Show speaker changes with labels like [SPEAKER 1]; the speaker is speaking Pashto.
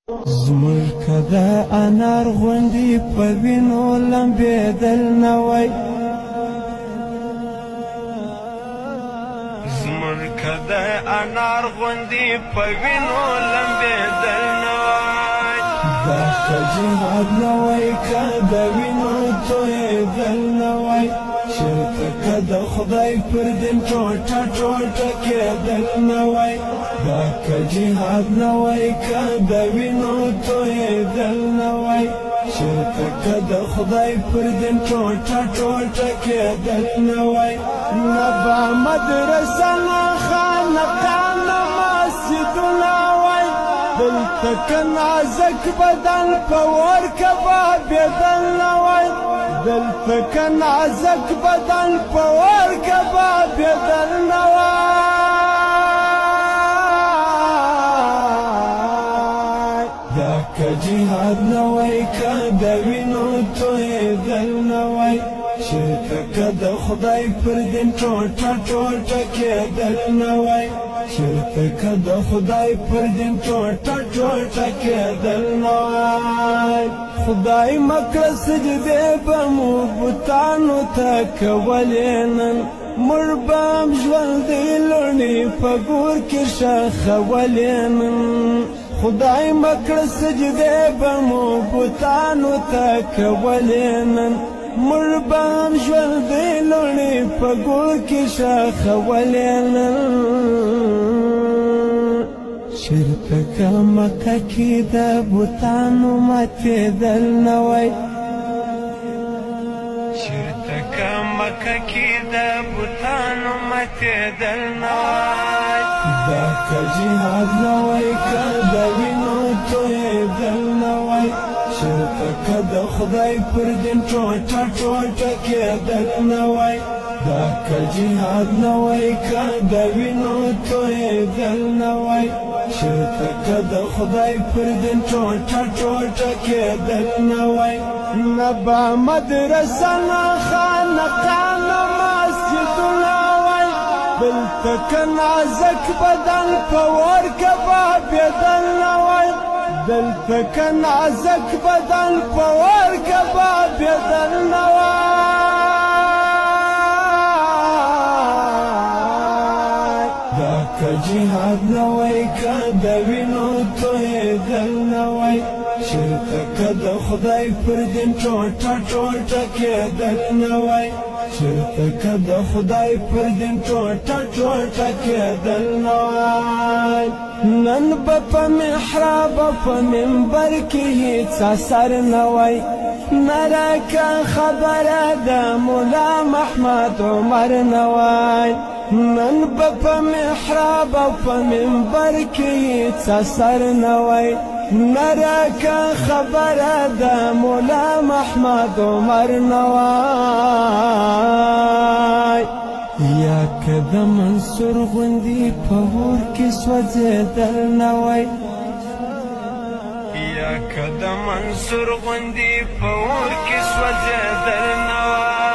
[SPEAKER 1] زموږ که د انار غوندې په وینو لمبېدل نه وای، زموږ که د انار غوندې په وینو لمبېدل نه وای، دا که جهاد نه وای، که د وینو تویېدل نه وای، چېرته که د خدای پر دین ټوټه ټوټه کېدل نه وای، دا که جهاد نه وای، که د وینو تویېدل نه وای، چېرته که د خدای پر دین ټوټه ټوټه کېدل نه وای، نه به مدرسه نه خانقاه نه مسجدونه وای، دلته که نازک بدن په اور کبابېدل نه وای، دلته که نازک بدن په اور کبابېدل نه وای، دا که جهاد نه وای، که د وینو تویېدل نه وای، چېرته که د خدای پر دین ټوټه ټوټه کېدل نه وای، چېرته که د خدای پر دین ټوټه ټوټه کېدل نه وای، خدای مکړه سجدې به مو بتانو ته کولې نن، موږ به هم ژوندۍ لوڼې په ګور کې ښخولې نن، خدای مکړه سجدې به مو بتانو ته کولې نن، موږ به هم ژوندۍ لوڼې په ګور کې ښخولې نن، چېرته که مکه کې د بوتانو ماتېدل نه وای، چېرته که مکه کې د بوتانو ماتېدل نه وای، دا که جهاد نه وای، که د وینو تویېدل نه وای، چېرته که د خدای پر دین ټوټه ټوټه کېدل نه وای، دا که جهاد نه وای، که د وینو تویېدل نه وای، چېرته که د خدای پر دین ټوټه ټوټه کېدل نه وای، نه به مدرسه نه خانقاه نه مسجدونه وای، دلته که نازک بدن په اور کبابېدل نه وای، دلته که نازک بدن په اور کبابېدل نه وای، دا که جهاد نه وای، که د وینو تویېدل نه وای، چېرته که د خدای پر دین ټوټه ټوټه کېدل نه وای، چېرته که د خدای پر دین ټوټه ټوټه کېدل نه وای، نن به په محراب او په منبر کې هېڅ اثر نه وای، نه راکه خبره د ملا محمد عمر نه وای، نن به په محراب او په منبر کې هېڅ اثر نه وای، نه راکه خبره د ملا محمد عمر نه وای، یا که د منصور غوندې په اور کې سوځېدل نه وای، یا که د منصور غوندې په اور کې سوځېدل نه وای،